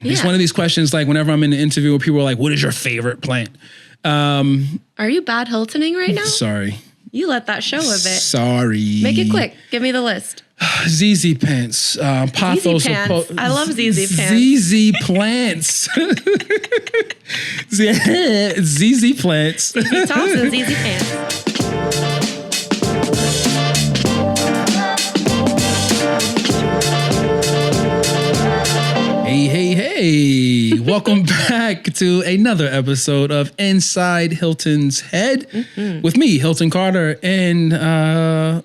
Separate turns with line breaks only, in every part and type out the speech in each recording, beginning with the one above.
It's one of these questions, like whenever I'm in an interview where people are like, what is your favorite plant?
Are you bad Hiltoning right now?
Sorry.
You let that show a bit.
Sorry.
Make it quick. Give me the list.
ZZ Pants. Pothos.
ZZ Pants. I love ZZ Pants.
ZZ Plants. ZZ Plants.
ZZ Tops and ZZ Pants.
Hey. Welcome back to another episode of Inside Hilton's Head with me, Hilton Carter, and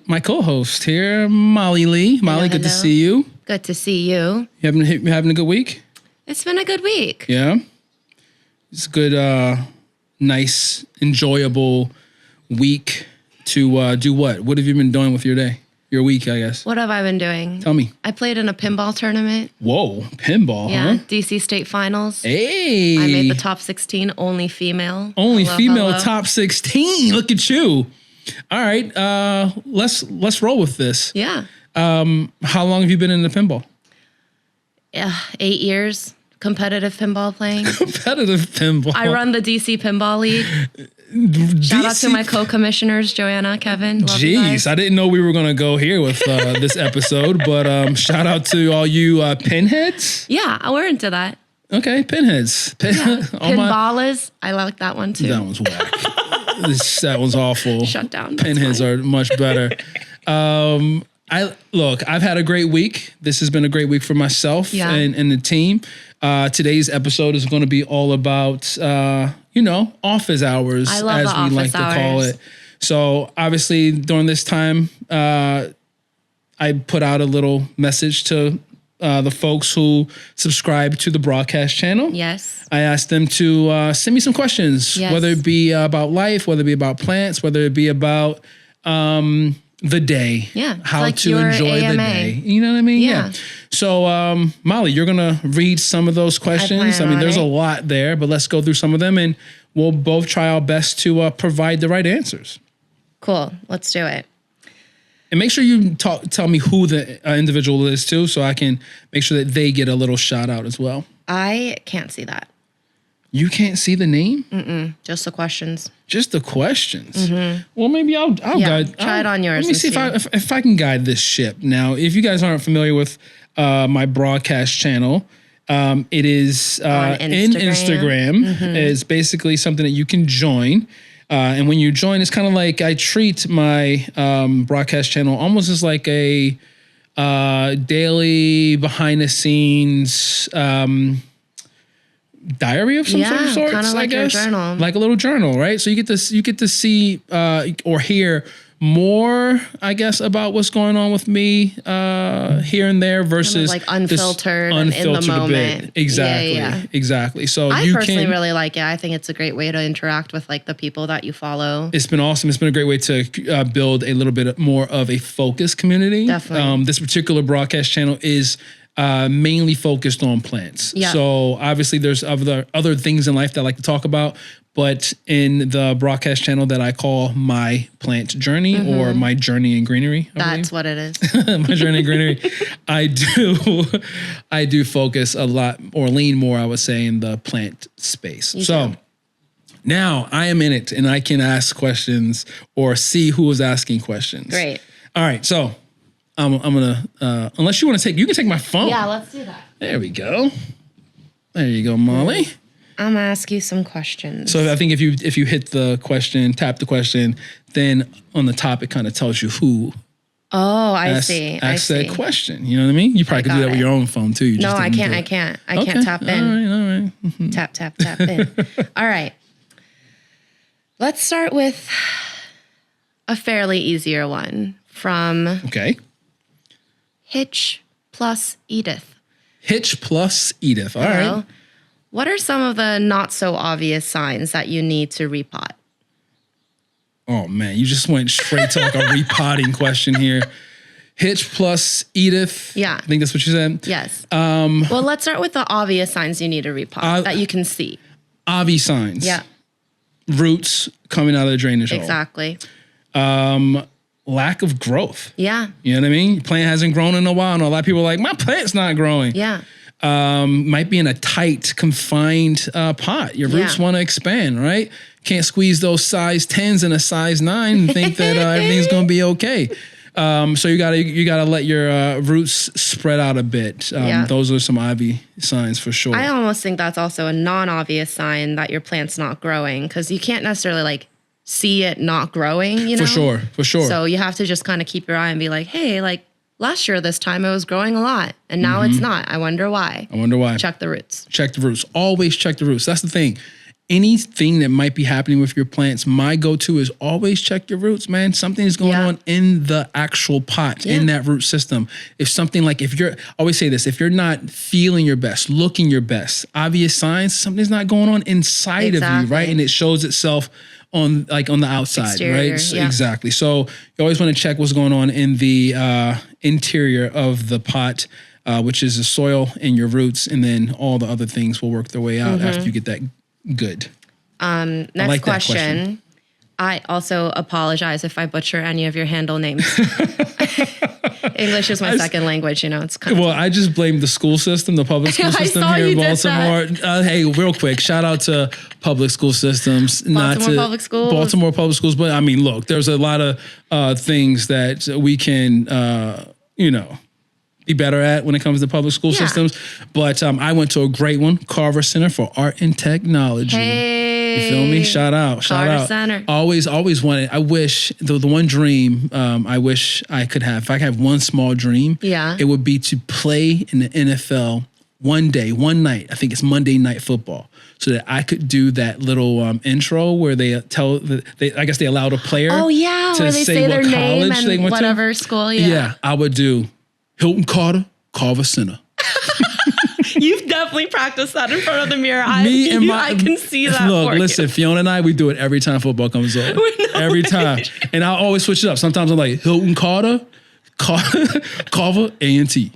my co-host here, Mollie Lee. Mollie, good to see you.
Good to see you.
You having a good week?
It's been a good week.
Yeah? It's a good, nice, enjoyable week to do what? What have you been doing with your day? Your week, I guess.
What have I been doing?
Tell me.
I played in a pinball tournament.
Whoa, pinball,
yeah,
huh?
DC State Finals.
Hey.
I made the top 16, only female.
Only female top 16. Look at you. All right, let's roll with this.
Yeah.
How long have you been in the pinball?
8 years. Competitive pinball playing.
Competitive pinball.
I run the DC Pinball League. Shout out to my co-commissioners, Joanna, Kevin. Love you guys.
I didn't know we were going to go here with this episode, but shout out to all you pinheads.
Yeah, we're into that.
Okay, pinheads.
Pinballers. I like that one too.
That one's whack. That one's awful.
Shut down.
Pinheads are much better. I've had a great week. This has been a great week for myself and the team. Today's episode is going to be all about, office hours, as we like to call it. So obviously during this time, I put out a little message to the folks who subscribe to the broadcast channel.
Yes.
I asked them to send me some questions, whether it be about life, whether it be about plants, whether it be about the day, how like to enjoy the day. You know what I mean? Yeah. So, Mollie, you're going to read some of those questions. I mean, there's a lot there, but let's go through some of them and we'll both try our best to provide the right answers.
Cool. Let's do it.
And make sure you tell me who the individual is too, so I can make sure that they get a little shout out as well.
I can't see that.
You can't see the name?
Mm-mm. Just the questions.
Just the questions. Mm-hmm. Well, maybe I'll guide.
Try it on yours.
Let me see if I can guide this ship. Now, if you guys aren't familiar with my broadcast channel, it is in Instagram. Mm-hmm. It's basically something that you can join. And when you join, it's kind of like I treat my broadcast channel almost as like a daily behind the scenes diary of some sort,
kind of like your journal,
like a little journal, right? So you get to see or hear more, I guess, about what's going on with me here and there versus
kind of like unfiltered and in the moment.
Exactly. So
I personally really like it. I think it's a great way to interact with like the people that you follow.
It's been awesome. It's been a great way to build a little bit more of a focused community.
Definitely.
This particular broadcast channel is mainly focused on plants. Yeah. So obviously there's other things in life that I like to talk about, but in the broadcast channel that I call my plant journey or my journey in greenery.
That's what it is.
My journey in greenery. I do focus a lot or lean more, I would say, in the plant space. So now I am in it and I can ask questions or see who is asking questions.
Great.
All right. So I'm gonna unless you want to you can take my phone.
Yeah, let's do that.
There we go. There you go, Mollie.
I'm gonna ask you some questions.
So I think if you hit the question, tap the question, then on the top it kind of tells you who.
Oh, I see.
Ask that question. You know what I mean? You probably could do that with your own phone too.
No, I can't. I can't tap in.
All right. Mm-hmm.
Tap in. All right. Let's start with a fairly easier one from Hitch plus Edith.
Hitch plus Edith. All right.
What are some of the not so obvious signs that you need to repot?
Oh man, you just went straight to like a repotting question here. Hitch plus Edith.
Yeah.
I think that's what you said.
Yes. Well, let's start with the obvious signs you need to repot that you can see.
Obvious signs.
Yeah.
Roots coming out of the drainage hole.
Exactly.
Lack of growth.
Yeah.
You know what I mean? Plant hasn't grown in a while, and a lot of people are like, my plant's not growing.
Yeah.
might be in a tight, confined pot. Your roots want to expand, right? Can't squeeze those size 10s in a size 9 and think that everything's going to be okay. So you gotta let your roots spread out a bit. Those are some obvious signs for sure.
I almost think that's also a non-obvious sign that your plant's not growing, because you can't necessarily like see it not growing, you know?
For sure.
So you have to just kind of keep your eye and be like, hey, like last year this time it was growing a lot and now it's not. I wonder why. Check the roots.
Always check the roots. That's the thing. Anything that might be happening with your plants, my go-to is always check your roots, man. Something is going on in the actual pot, in that root system. If you're, always say this, if you're not feeling your best, looking your best, obvious signs, something's not going on inside of you, right? And it shows itself on the outside,
exterior,
right? Exactly. So you always want to check what's going on in the interior of the pot, which is the soil and your roots, and then all the other things will work their way out after you get that good.
Next question. I also apologize if I butcher any of your handle names. English is my second language, It's kind of
I just blame the school system, the public school system here in Baltimore. Hey, real quick, shout out to public school systems,
Baltimore
Public Schools. But I mean, look, there's a lot of things that we can, be better at when it comes to public school systems. But I went to a great one, Carver Center for Art and Technology.
Hey,
you feel me? Shout out.
Center.
Always wanted. I wish the one dream I wish I could have. If I could have one small dream, it would be to play in the NFL one night. I think it's Monday Night Football. So that I could do that little intro where they I guess they allowed a player
to where they say their name and whatever school.
Yeah, I would do Hilton Carver Center.
You've definitely practiced that in front of the mirror. I can see that.
Look, listen, Fiona and I, we do it every time football comes on. Every time. And I'll always switch it up. Sometimes I'm like, Hilton Carver A&T.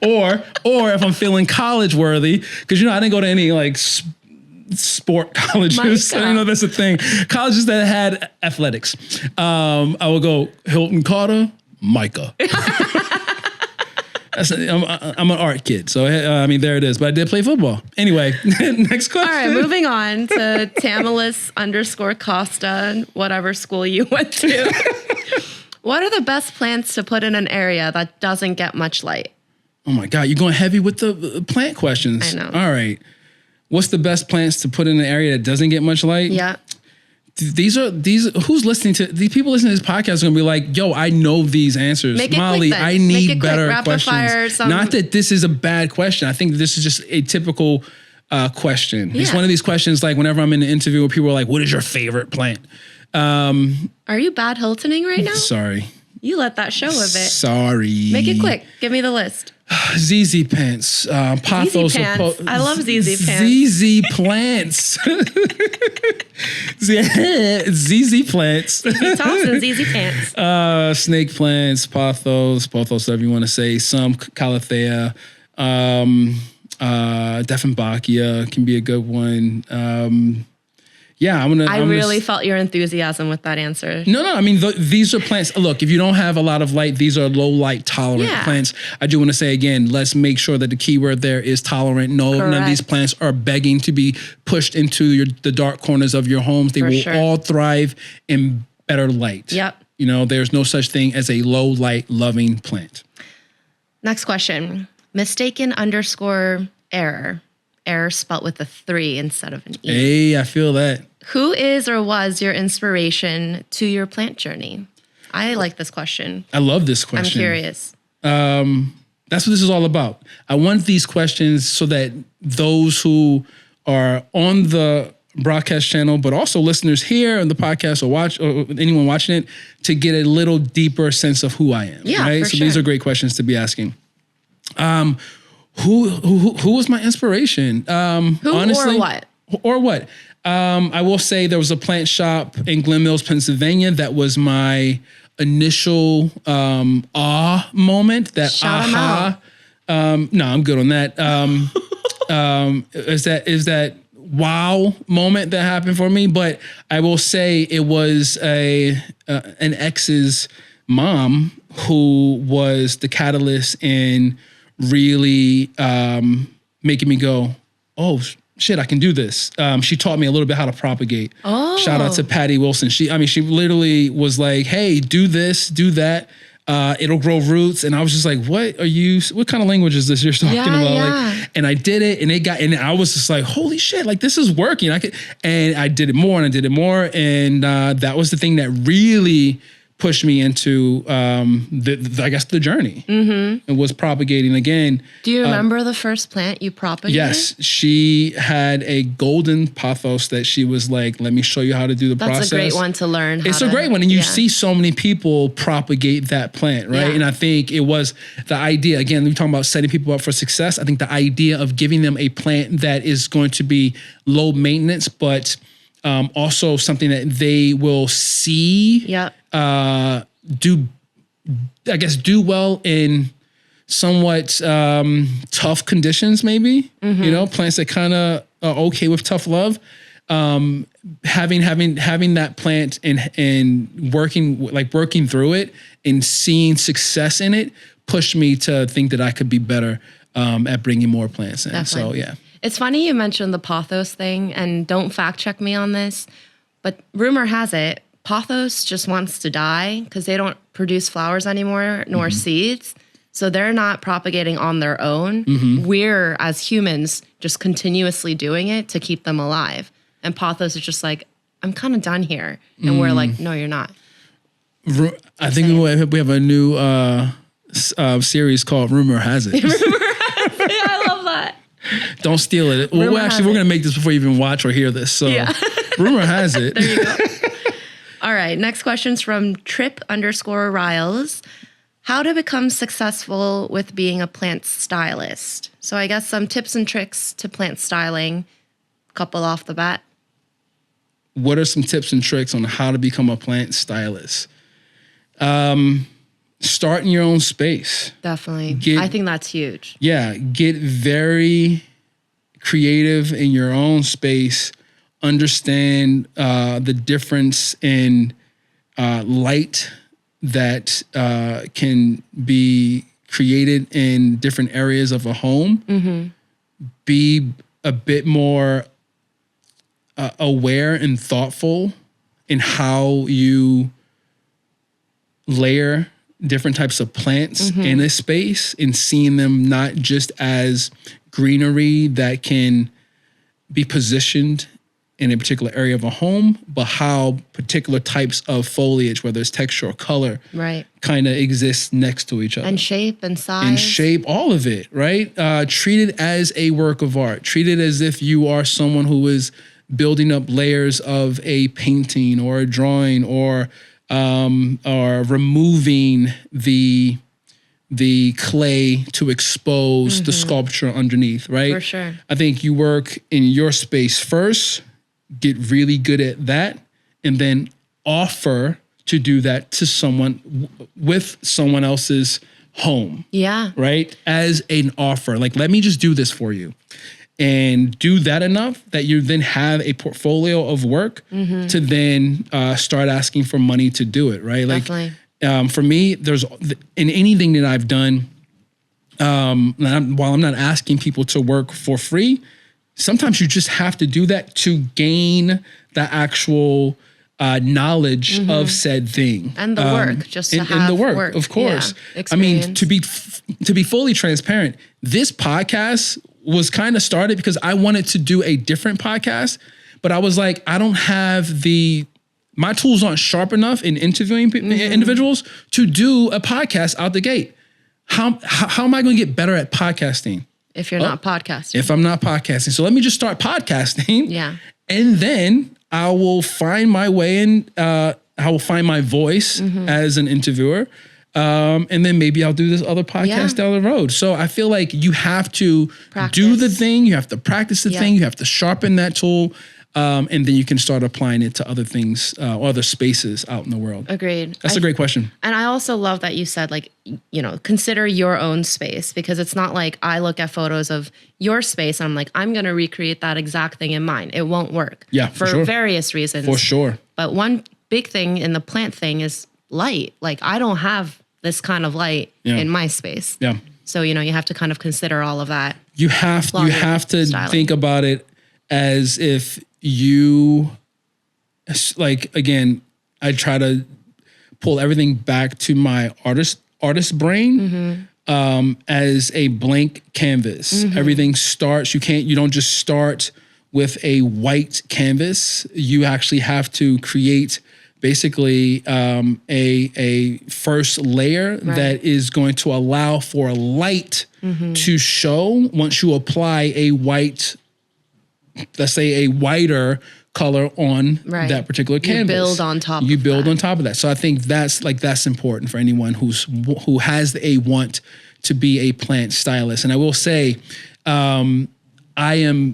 or if I'm feeling college worthy, because I didn't go to any like sport colleges. So, that's the thing. Colleges that had athletics. I will go Hilton Carter, Micah. I'm an art kid, so there it is. But I did play football. Anyway, next question.
All right, moving on to Tamilis_Costa, whatever school you went to. What are the best plants to put in an area that doesn't get much light?
Oh my God, you're going heavy with the plant questions.
I know.
All right. What's the best plants to put in an area that doesn't get much light?
Yeah.
These who's listening to these people listening to this podcast are gonna be like, yo, I know these answers. Molly, I need better questions. Not that this is a bad question. I think this is just a typical question. Yeah. It's one of these questions like whenever I'm in an interview where people are like, what is your favorite plant?
Are you bad Hiltoning right now?
Sorry.
You let that show a bit.
Sorry.
Make it quick. Give me the list.
ZZ Pants, Pothos.
ZZ Pants. I love ZZ Pants.
ZZ Plants. ZZ Plants.
Thompson, ZZ Pants.
Snake Plants, Pothos, whatever you want to say. Some Calathea, Dieffenbachia can be a good one. I
really felt your enthusiasm with that answer.
No. I mean, these are plants. Look, if you don't have a lot of light, these are low light tolerant plants. I do want to say again, let's make sure that the keyword there is tolerant. None of these plants are begging to be pushed into the dark corners of your homes. They will all thrive in better light.
Yep.
There's no such thing as a low light loving plant.
Next question. Mistaken_error. Error spelt with a 3 instead of an E.
Hey, I feel that.
Who is or was your inspiration to your plant journey? I like this question.
I love this question.
I'm curious.
That's what this is all about. I want these questions so that those who are on the broadcast channel, but also listeners here on the podcast or anyone watching it, to get a little deeper sense of who I am.
Yeah,
right? So these are great questions to be asking. Who was my inspiration?
Honestly,
or what? I will say there was a plant shop in Glen Mills, Pennsylvania. That was my initial moment. That
Shout aha.
No, I'm good on that. Is that wow moment that happened for me? But I will say it was an ex's mom who was the catalyst in really making me go, oh, shit, I can do this. She taught me a little bit how to propagate.
Oh.
Shout out to Patty Wilson. She literally was like, hey, do this, do that. It'll grow roots. And I was just like, what kind of language is this you're talking about?
Yeah.
Like, and I did it and I was just like, holy shit, like this is working. And I did it more and I did it more. And that was the thing that really pushed me into, the journey. Mm-hmm. It was propagating again.
Do you remember the first plant you propagated?
Yes. She had a golden pothos that she was like, let me show you how to do the process.
That's a great one to learn.
It's a great one. And you see so many people propagate that plant, right? Yeah. And I think it was the idea, again, we're talking about setting people up for success. I think the idea of giving them a plant that is going to be low maintenance, but also something that they will see, do well in somewhat tough conditions, maybe. Mm-hmm. Plants that kind of are okay with tough love. Having that plant and working through it and seeing success in it pushed me to think that I could be better at bringing more plants in. Definitely. So yeah.
It's funny you mentioned the pothos thing, and don't fact check me on this, but rumor has it, pothos just wants to die because they don't produce flowers anymore, nor seeds. So they're not propagating on their own. Mm-hmm. We're, as humans, just continuously doing it to keep them alive. And pothos is just like, I'm kind of done here. And we're like, no, you're not.
I think we have a new series called Rumor Has It.
Rumor Has It. I love that.
Don't steal it. Well, we're going to make this before you even watch or hear this. So Rumor has it.
There you go. All right. Next question's from Trip_Riles. How to become successful with being a plant stylist. So I guess some tips and tricks to plant styling. Couple off the bat.
What are some tips and tricks on how to become a plant stylist? Start in your own space.
Definitely. I think that's huge.
Yeah. Get very creative in your own space. Understand the difference in light that can be created in different areas of a home. Mm-hmm. Be a bit more aware and thoughtful in how you layer different types of plants in a space and seeing them not just as greenery that can be positioned in a particular area of a home, but how particular types of foliage, whether it's texture or color, kind of exist next to each other.
And shape and size.
And shape, all of it, right? Treat it as a work of art. Treat it as if you are someone who is building up layers of a painting or a drawing or removing the clay to expose the sculpture underneath, right?
For sure.
I think you work in your space first, get really good at that, and then offer to do that to someone with someone else's home.
Yeah.
Right? As an offer. Like, let me just do this for you. And do that enough that you then have a portfolio of work to then start asking for money to do it, right?
Definitely.
Like for me, there's in anything that I've done, while I'm not asking people to work for free, sometimes you just have to do that to gain the actual knowledge of said thing.
And the work, just to have
the work, of course.
Yeah,
I mean, to be fully transparent, this podcast was kind of started because I wanted to do a different podcast, but I was like, I don't have my tools aren't sharp enough in interviewing individuals to do a podcast out the gate. How am I going to get better at podcasting?
If you're not podcasting.
If I'm not podcasting. So let me just start podcasting.
Yeah.
And then I will find my way in, I will find my voice as an interviewer. And then maybe I'll do this other podcast down the road. So I feel like you have to do the thing. You have to practice the thing. You have to sharpen that tool. And then you can start applying it to other things, or other spaces out in the world.
Agreed.
That's a great question.
And I also love that you said, like, consider your own space, because it's not like I look at photos of your space and I'm like, I'm going to recreate that exact thing in mine. It won't work.
Yeah,
for various reasons.
For sure.
But one big thing in the plant thing is light. Like, I don't have this kind of light in my space.
Yeah.
So, you have to kind of consider all of that.
You have to think about it as if you, like, again, I try to pull everything back to my artist brain as a blank canvas. Everything starts, you don't just start with a white canvas. You actually have to create basically a first layer that is going to allow for light to show once you apply a white, let's say a whiter color on that particular canvas.
You build on top
of that. So I think that's important for anyone who has a want to be a plant stylist. And I will say, I am,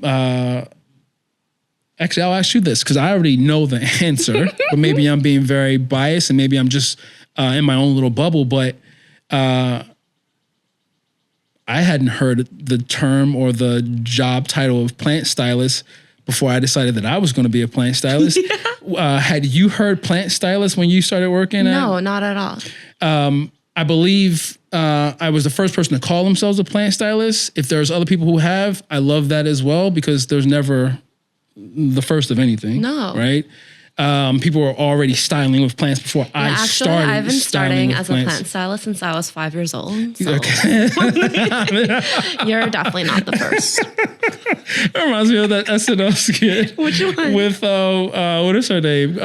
actually, I'll ask you this because I already know the answer, but maybe I'm being very biased and maybe I'm just in my own little bubble, but I hadn't heard the term or the job title of plant stylist before I decided that I was going to be a plant stylist. Had you heard plant stylist when you started working?
No, not at all.
I believe I was the first person to call themselves a plant stylist. If there's other people who have, I love that as well because there's never the first of anything. No. Right? People were already styling with plants before I started.
I've been starting as a plant stylist since I was 5 years old. So.
Okay.
You're definitely not the first.
It reminds me of that SNL skit.
Which one?
With, what is her name?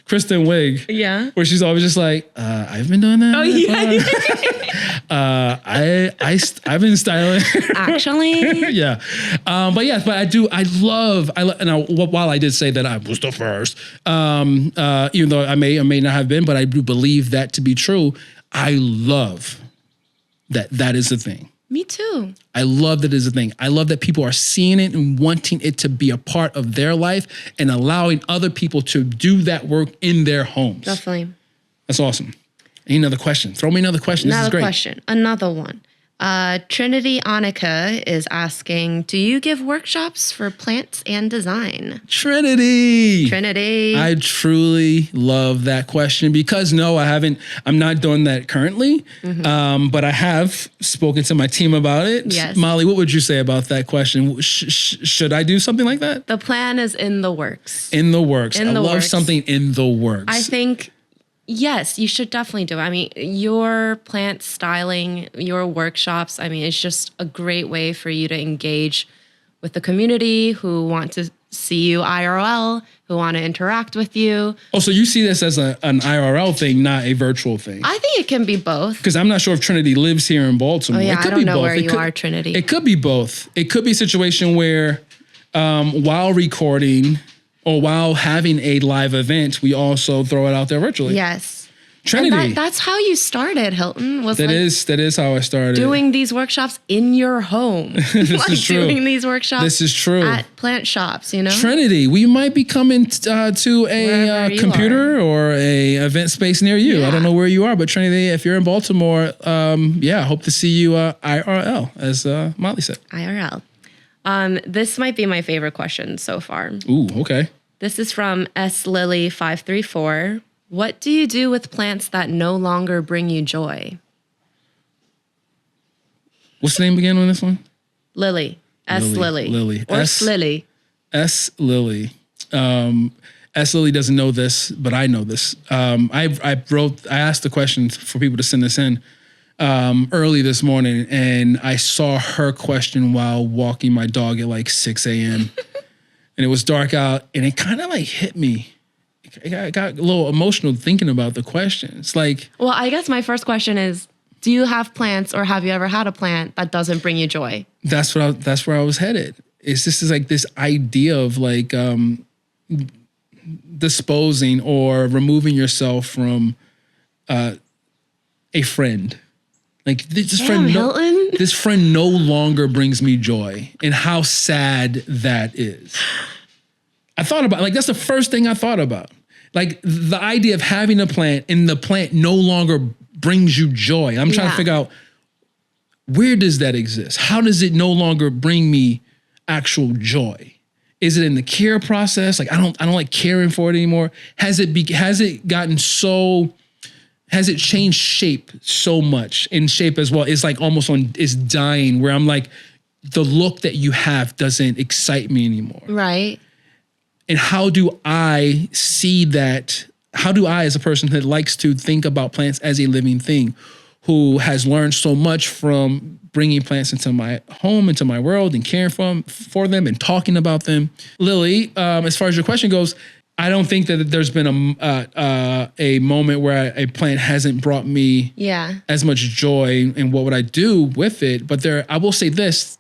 Kristen Wiig.
Yeah.
Where she's always just like, I've been doing that.
Oh, yeah.
I've been styling.
Actually.
Yeah. I love, and while I did say that I was the first, even though I may or may not have been, but I do believe that to be true. I love that is the thing.
Me too.
I love that is a thing. I love that people are seeing it and wanting it to be a part of their life and allowing other people to do that work in their homes.
Definitely.
That's awesome. Another question. Throw me another question. This is great.
Another one. Trinity Annika is asking, do you give workshops for plants and design?
Trinity.
I
truly love that question because no, I haven't. I'm not doing that currently, but I have spoken to my team about it.
Yes.
Molly, what would you say about that question? Should I do something like that?
The plan is in the works.
I love something in the works.
I think... Yes, you should definitely do it. I mean, your plant styling, your workshops, I mean, it's just a great way for you to engage with the community who want to see you IRL, who want to interact with you.
Oh, so you see this as an IRL thing, not a virtual thing?
I think it can be both.
Because I'm not sure if Trinity lives here in Baltimore.
Oh, yeah,
it could
I don't know
both.
where you are, Trinity.
It could be both. It could be a situation where while recording... or while having a live event, we also throw it out there virtually.
Yes.
Trinity.
That's how you started, Hilton.
That is how I started.
Doing these workshops in your home.
This is true.
Doing these workshops
this is true.
At plant shops,
Trinity, we might be coming to a computer or a event space near you. Yeah. I don't know where you are, but Trinity, if you're in Baltimore, I hope to see you IRL, as Molly said.
IRL. This might be my favorite question so far.
Ooh, okay.
This is from slily534. What do you do with plants that no longer bring you joy?
What's the name again on this one?
Lily. Lily.
Lily.
Or Slily.
S. Lily. S. Lily doesn't know this, but I know this. I asked the question for people to send this in early this morning, and I saw her question while walking my dog at like 6 a.m. And it was dark out, and it kind of like hit me. I got a little emotional thinking about the question. It's like...
Well, I guess my first question is, do you have plants or have you ever had a plant that doesn't bring you joy?
That's where I was headed. It's just like this idea of like disposing or removing yourself from a friend. Like this friend no longer brings me joy, and how sad that is. I thought about, like, that's the first thing I thought about. Like the idea of having a plant and the plant no longer brings you joy. I'm trying to figure out, where does that exist? How does it no longer bring me actual joy? Is it in the care process? Like I don't like caring for it anymore. Has it gotten so has it changed shape so much in shape as well? It's like almost is dying where I'm like, the look that you have doesn't excite me anymore.
Right.
And how do I see that? How do I, as a person that likes to think about plants as a living thing, who has learned so much from bringing plants into my home, into my world, and caring for them and talking about them? Lily, as far as your question goes, I don't think that there's been a moment where a plant hasn't brought me as much joy in what would I do with it. But I will say this.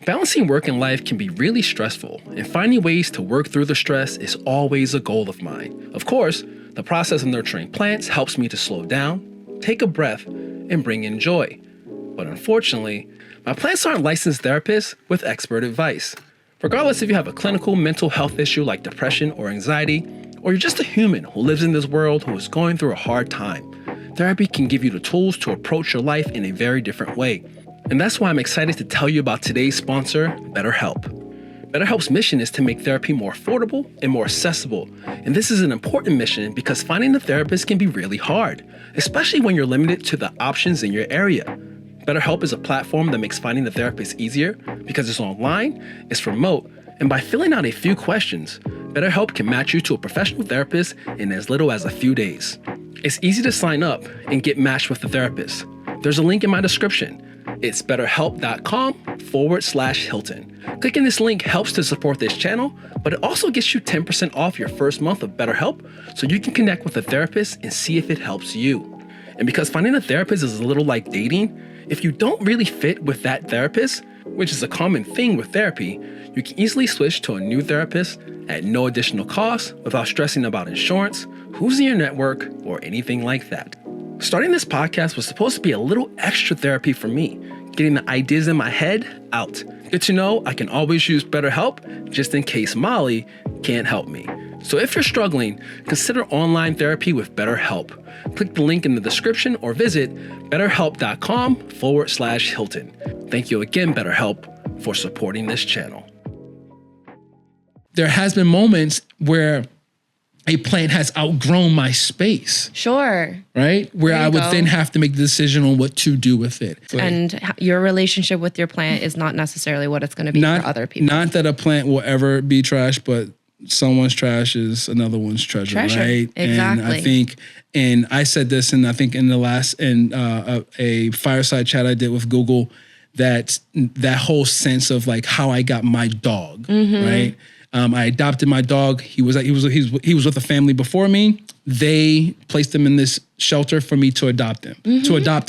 Balancing work and life can be really stressful, and finding ways to work through the stress is always a goal of mine. Of course, the process of nurturing plants helps me to slow down, take a breath, and bring in joy. But unfortunately, my plants aren't licensed therapists with expert advice. Regardless if you have a clinical mental health issue like depression or anxiety, or you're just a human who lives in this world who is going through a hard time, therapy can give you the tools to approach your life in a very different way. And that's why I'm excited to tell you about today's sponsor, BetterHelp. BetterHelp's mission is to make therapy more affordable and more accessible. And this is an important mission because finding a therapist can be really hard, especially when you're limited to the options in your area. BetterHelp is a platform that makes finding a therapist easier because it's online, it's remote, and by filling out a few questions, BetterHelp can match you to a professional therapist in as little as a few days. It's easy to sign up and get matched with a therapist. There's a link in my description. It's betterhelp.com/Hilton. Clicking this link helps to support this channel, but it also gets you 10% off your first month of BetterHelp so you can connect with a therapist and see if it helps you. And because finding a therapist is a little like dating, if you don't really fit with that therapist, which is a common thing with therapy, you can easily switch to a new therapist at no additional cost without stressing about insurance, who's in your network, or anything like that. Starting this podcast was supposed to be a little extra therapy for me, getting the ideas in my head out. Good to know I can always use BetterHelp just in case Molly can't help me. So if you're struggling, consider online therapy with BetterHelp. Click the link in the description or visit betterhelp.com/Hilton. Thank you again, BetterHelp, for supporting this channel.
There has been moments where a plant has outgrown my space.
Sure.
Right? Where I would then have to make the decision on what to do with it.
And your relationship with your plant is not necessarily what it's going to be for other people.
Not that a plant will ever be trash, but someone's trash is another one's treasure. Right?
Exactly.
And I think, and I said this, and I think in the last, a fireside chat I did with Google, that whole sense of like how I got my dog, right? I adopted my dog. He was with a family before me. They placed him in this shelter for me to adopt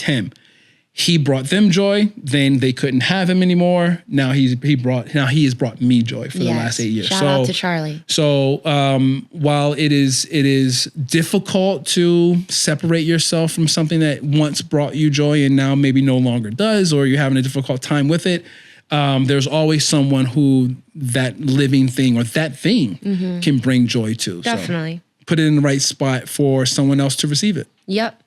him. He brought them joy. Then they couldn't have him anymore. Now he has brought me joy for the last 8 years.
Shout out to Charlie.
So while it is difficult to separate yourself from something that once brought you joy and now maybe no longer does, or you're having a difficult time with it, there's always someone who that living thing or that thing can bring joy to.
Definitely.
So put it in the right spot for someone else to receive it.
Yep.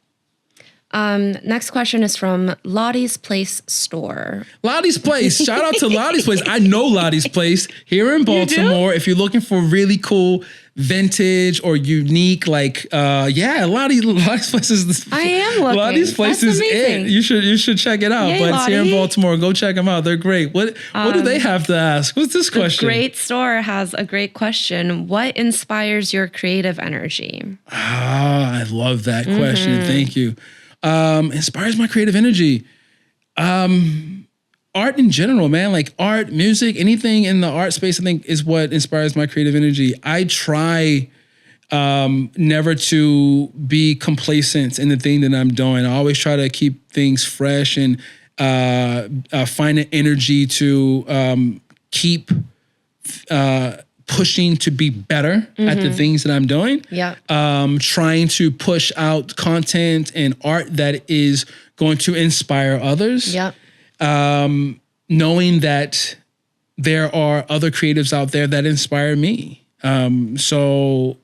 Next question is from Lottie's Place Store.
Lottie's Place. Shout out to Lottie's Place. I know Lottie's Place here in Baltimore. If you're looking for really cool vintage or unique, Lottie's Place is
I am looking.
Lottie's Place is it. You should check it out.
Yay,
but
Lottie.
It's here in Baltimore. Go check them out. They're great. What do they have to ask? What's this question?
The great store has a great question. What inspires your creative energy?
I love that question. Thank you. Inspires my creative energy. Art in general, man, like art, music, anything in the art space, I think is what inspires my creative energy. I try never to be complacent in the thing that I'm doing. I always try to keep things fresh and find an energy to keep pushing to be better at the things that I'm doing.
Yeah.
Trying to push out content and art that is going to inspire others.
Yep.
Knowing that there are other creatives out there that inspire me. So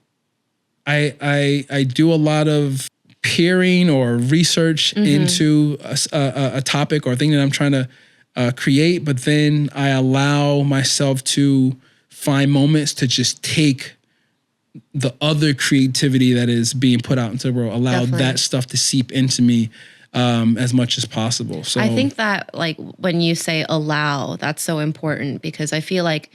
I do a lot of peering or research into a topic or thing that I'm trying to create, but then I allow myself to find moments to just take the other creativity that is being put out into the world, allow that stuff to seep into me as much as possible. So
I think that like when you say allow, that's so important because I feel like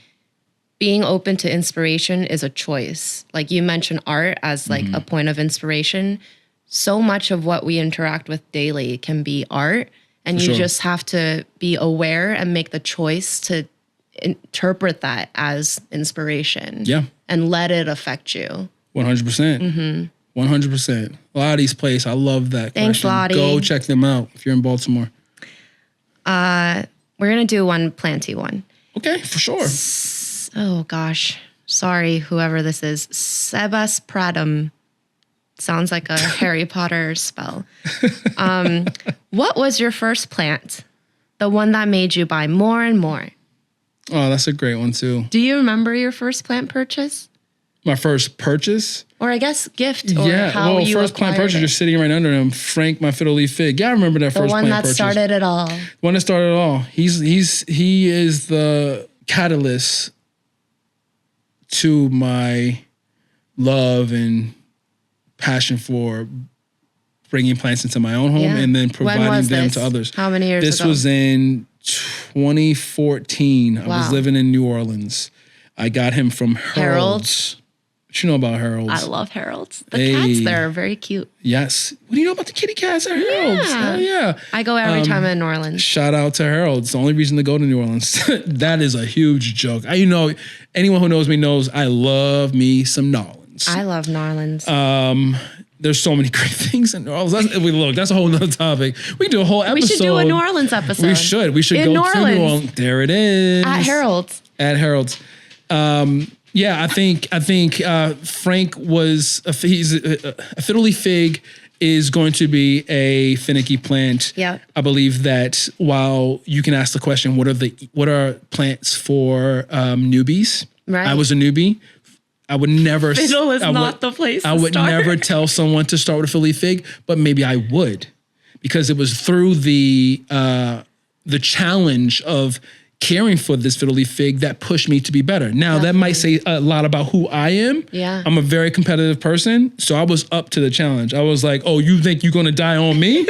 being open to inspiration is a choice. Like you mentioned art as like a point of inspiration. So much of what we interact with daily can be art, and you just have to be aware and make the choice to interpret that as inspiration.
Yeah.
And let it affect you.
100%. 100%. Lottie's Place. I love that.
Thanks, Lottie.
Go check them out if you're in Baltimore.
We're going to do one planty one.
Okay, for sure.
Oh, gosh. Sorry, whoever this is. Sebas Pradum. Sounds like a Harry Potter spell. What was your first plant? The one that made you buy more and more?
Oh, that's a great one too.
Do you remember your first plant purchase?
My first purchase?
Or I guess gift or how you
first plant purchase just sitting right under him. Frank, my fiddle leaf fig. Yeah, I remember that first plant purchase.
The one that started it all.
The one that started it all. He is the catalyst to my love and passion for bringing plants into my own home and then providing them to others.
How many years ago?
This was in 2014. I was living in New Orleans. I got him from Harold's. What you know about Harold's?
I love Harold's. The cats there are very cute.
Yes. What do you know about the kitty cats at Harold's? Yeah.
I go every time in New Orleans.
Shout out to Harold's. It's the only reason to go to New Orleans. That is a huge joke. Anyone who knows me knows I love me some New Orleans.
I love New Orleans.
There's so many great things in New Orleans. That's a whole nother topic. We can do a whole episode.
We should do a New Orleans episode.
We should. We should go to New Orleans. There it is.
At Harold's.
Yeah, I think Frank was he's a fiddle leaf fig is going to be a finicky plant.
Yeah.
I believe that while you can ask the question, what are plants for newbies?
Right.
I was a newbie. I would never.
Fiddle is not the place. I would
never tell someone to start with a fiddle leaf fig, but maybe I would, because it was through the challenge of caring for this fiddle leaf fig that pushed me to be better. Now that might say a lot about who I am.
Yeah.
I'm a very competitive person. So I was up to the challenge. I was like, oh, you think you're going to die on me?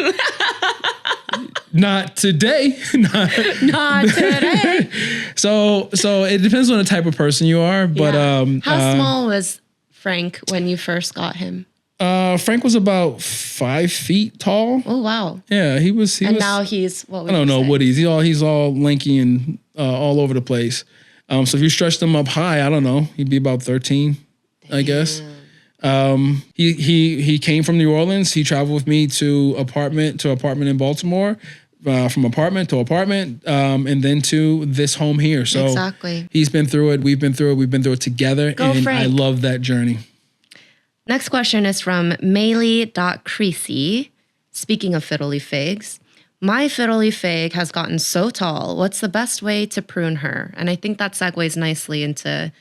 Not today. Not
today.
So it depends on the type of person you are. But
how small was Frank when you first got him?
Frank was about 5 feet tall.
Oh wow!
Yeah, he was.
And now he's what?
I don't know what he's all lanky and all over the place. So if you stretched him up high, I don't know, he'd be about 13, I guess. He came from New Orleans. He traveled with me to apartment in Baltimore, from apartment to apartment, and then to this home here. So
exactly.
He's been through it. We've been through it together.
Go
and
Frank.
I love that journey.
Next question is from Maylee.Creasy. Speaking of fiddle leaf figs, my fiddle leaf fig has gotten so tall. What's the best way to prune her? And I think that segues nicely into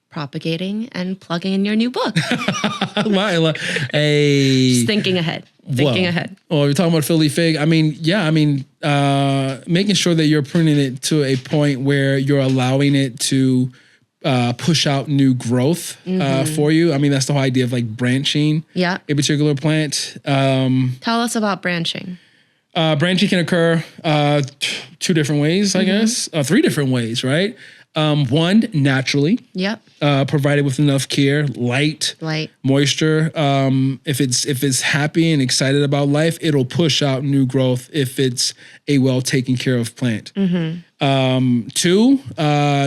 propagating and plugging in your new book. Just thinking ahead.
Oh, you're talking about fiddle leaf fig. Making sure that you're pruning it to a point where you're allowing it to push out new growth for you. I mean, that's the whole idea of like branching a particular plant.
Tell us about branching.
Branching can occur 2 different ways, I guess. 3 different ways, right? One, naturally.
Yep.
Provided with enough care, light, moisture. If it's happy and excited about life, it'll push out new growth if it's a well taken care of plant. 2,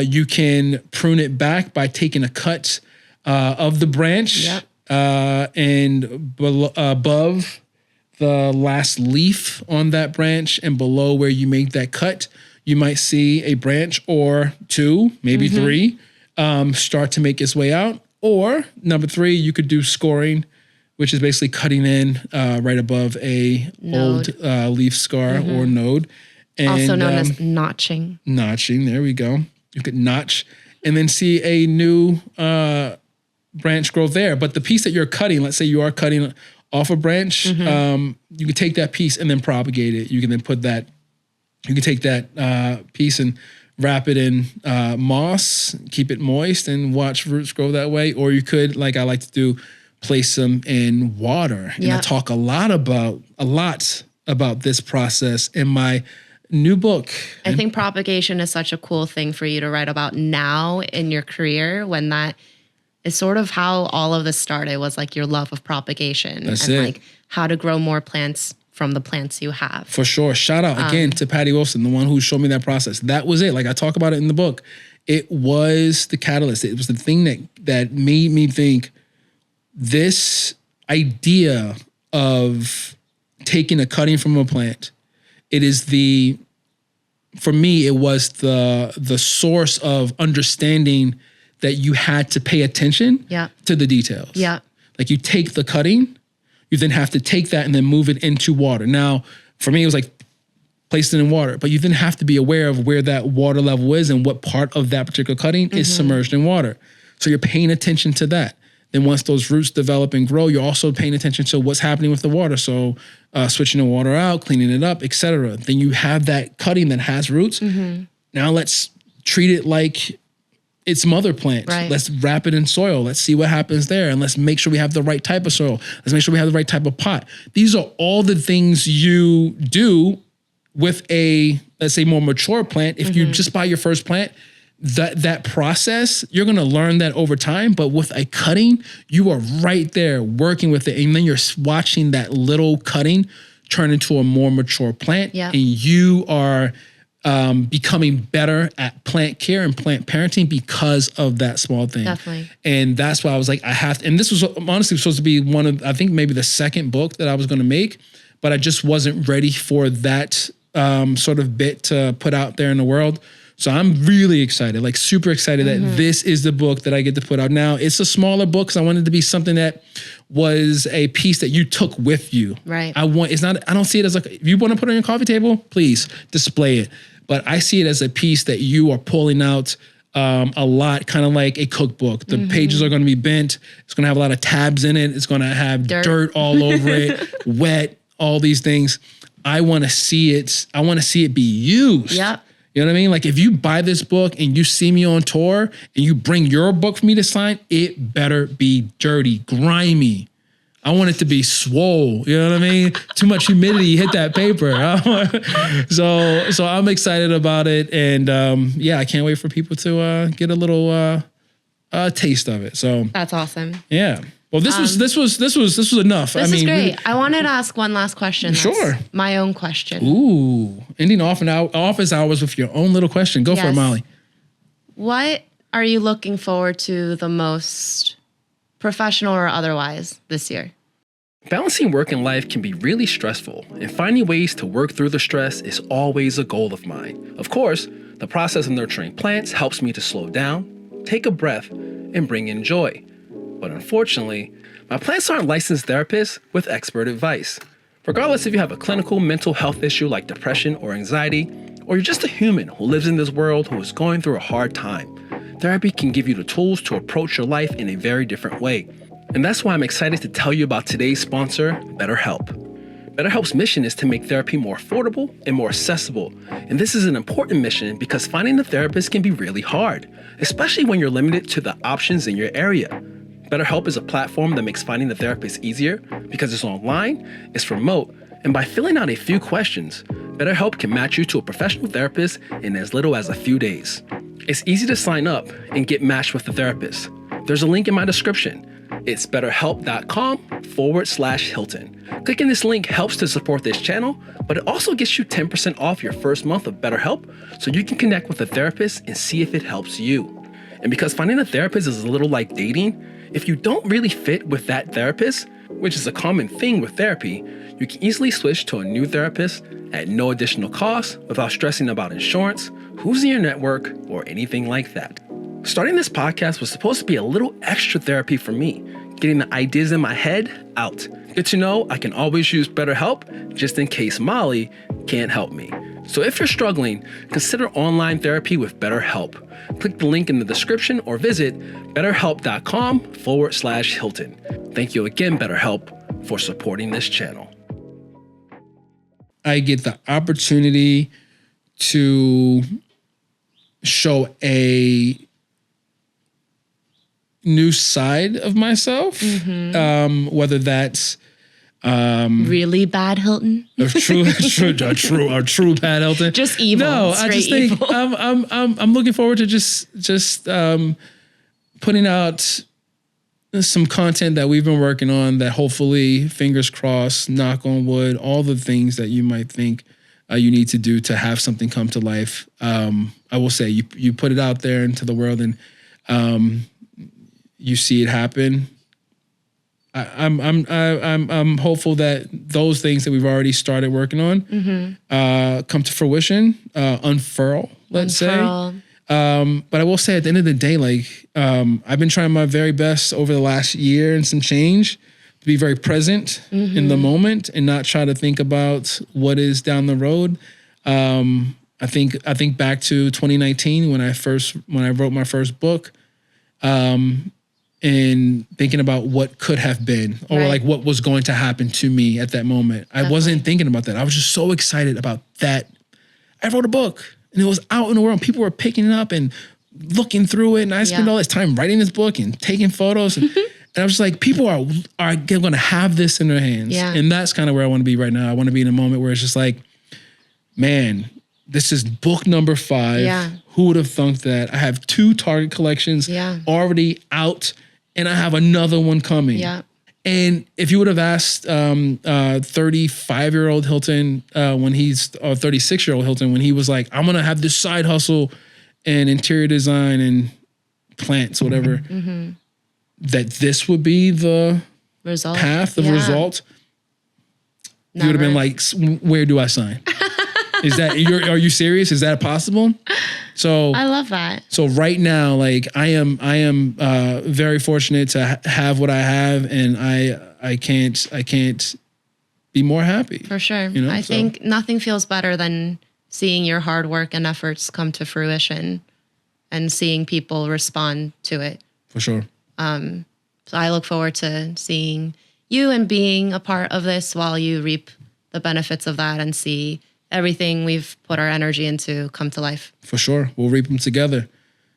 you can prune it back by taking a cut of the branch and above the last leaf on that branch and below where you make that cut, you might see a branch or 2, maybe 3, start to make its way out. Or number 3, you could do scoring, which is basically cutting in right above a old leaf scar or node. And,
also known as notching.
Notching, there we go. You could notch and then see a new branch growth there. But the piece that you're cutting, let's say you are cutting off a branch, you can take that piece and then propagate it. You can then take that piece and wrap it in moss, keep it moist, and watch roots grow that way. Or you could, like I like to do, place them in water. And I talk a lot about this process in my new book.
I think propagation is such a cool thing for you to write about now in your career, when that is sort of how all of this started, was like your love of propagation.
That's
and
it.
Like how to grow more plants from the plants you have.
For sure. Shout out again to Patty Wilson, the one who showed me that process. That was it. Like I talk about it in the book. It was the catalyst. It was the thing that made me think this idea of taking a cutting from a plant. For me, it was the source of understanding that you had to pay attention to the details.
Yeah.
Like you take the cutting, you then have to take that and then move it into water. Now, for me, it was like place it in water, but you then have to be aware of where that water level is and what part of that particular cutting is submerged in water. So you're paying attention to that. Then once those roots develop and grow, you're also paying attention to what's happening with the water. So switching the water out, cleaning it up, etc. Then you have that cutting that has roots. Now let's treat it like its mother plant.
Right.
Let's wrap it in soil. Let's see what happens there. And let's make sure we have the right type of soil. Let's make sure we have the right type of pot. These are all the things you do with a, let's say, more mature plant. If you just buy your first plant, that process, you're going to learn that over time. But with a cutting, you are right there working with it. And then you're watching that little cutting turn into a more mature plant.
Yep.
And you are becoming better at plant care and plant parenting because of that small thing.
Definitely.
And that's why I was like, I have to, and this was honestly supposed to be one of, I think maybe the second book that I was going to make, but I just wasn't ready for that sort of bit to put out there in the world. So I'm really excited, like super excited that this is the book that I get to put out now. It's a smaller book because I wanted it to be something that was a piece that you took with you.
Right.
I don't see it as like, if you want to put it on your coffee table, please display it. But I see it as a piece that you are pulling out a lot, kind of like a cookbook. The pages are going to be bent. It's going to have a lot of tabs in it. It's going to have dirt all over it, wet, all these things. I want to see it. I want to see it be used.
Yep.
You know what I mean? Like if you buy this book and you see me on tour and you bring your book for me to sign, it better be dirty, grimy. I want it to be swole. You know what I mean? Too much humidity hit that paper. So I'm excited about it. And I can't wait for people to get a little taste of it. So
that's awesome.
Yeah. Well, this was enough.
This is great. I wanted to ask one last question.
Sure.
That's my own question.
Ooh, ending office hours with your own little question. Go for it, Molly.
What are you looking forward to the most, professional or otherwise, this year?
Balancing work and life can be really stressful, and finding ways to work through the stress is always a goal of mine. Of course, the process of nurturing plants helps me to slow down, take a breath, and bring in joy. But unfortunately, my plants aren't licensed therapists with expert advice. Regardless if you have a clinical mental health issue like depression or anxiety, or you're just a human who lives in this world who is going through a hard time, therapy can give you the tools to approach your life in a very different way. And that's why I'm excited to tell you about today's sponsor, BetterHelp. BetterHelp's mission is to make therapy more affordable and more accessible. And this is an important mission because finding a therapist can be really hard, especially when you're limited to the options in your area. BetterHelp is a platform that makes finding a therapist easier because it's online, it's remote, and by filling out a few questions, BetterHelp can match you to a professional therapist in as little as a few days. It's easy to sign up and get matched with a therapist. There's a link in my description. It's betterhelp.com/Hilton. Clicking this link helps to support this channel, but it also gets you 10% off your first month of BetterHelp so you can connect with a therapist and see if it helps you. And because finding a therapist is a little like dating, if you don't really fit with that therapist, which is a common thing with therapy, you can easily switch to a new therapist at no additional cost without stressing about insurance, who's in your network, or anything like that. Starting this podcast was supposed to be a little extra therapy for me, getting the ideas in my head out. Good to know I can always use BetterHelp just in case Molly can't help me. So if you're struggling, consider online therapy with BetterHelp. Click the link in the description or visit betterhelp.com/Hilton. Thank you again, BetterHelp, for supporting this channel.
I get the opportunity to show a new side of myself, whether that's
really bad Hilton,
a true bad Hilton,
just evil.
No, I just think evil. I'm looking forward to just putting out some content that we've been working on that hopefully, fingers crossed, knock on wood, all the things that you might think you need to do to have something come to life. I will say you put it out there into the world and you see it happen. I'm hopeful that those things that we've already started working on come to fruition, unfurl, let's say. But I will say at the end of the day, like I've been trying my very best over the last year and some change to be very present in the moment and not try to think about what is down the road. I think back to 2019 when I wrote my first book. And thinking about what could have been or like what was going to happen to me at that moment. Definitely. I wasn't thinking about that. I was just so excited about that. I wrote a book and it was out in the world. People were picking it up and looking through it. And I spent all this time writing this book and taking photos. And I was like, people are going to have this in their hands. Yeah. And that's kind of where I want to be right now. I want to be in a moment where it's just like, man, this is book number 5. Yeah. Who would have thunk that? I have 2 Target collections already out. And I have another one coming. Yeah. And if you would have asked 35-year-old Hilton or 36-year-old Hilton when he was like, I'm going to have this side hustle and interior design and plants, whatever, that this would be the path of result, you would have been like, where do I sign? Is that, are you serious? Is that possible? So
I love that.
So right now, like I am very fortunate to have what I have, and I can't be more happy.
For sure. You know? I think nothing feels better than seeing your hard work and efforts come to fruition and seeing people respond to it.
For sure.
So I look forward to seeing you and being a part of this while you reap the benefits of that and see everything we've put our energy into come to life. For sure. We'll reap them together.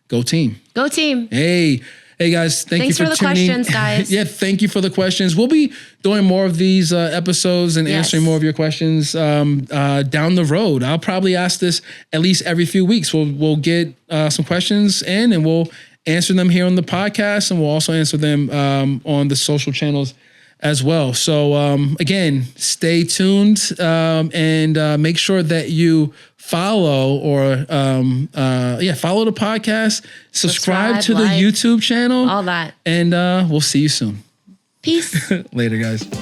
Go team. Go team. Hey guys, thanks you for tuning in. Thanks for the questions, guys. Yeah, thank you for the questions. We'll be doing more of these episodes and answering more of your questions down the road. I'll probably ask this at least every few weeks. We'll get some questions in and we'll answer them here on the podcast, and we'll also answer them on the social channels as well. So again, stay tuned and make sure that you follow follow the podcast, subscribe to the YouTube channel, all that, and we'll see you soon. Peace. Later, guys.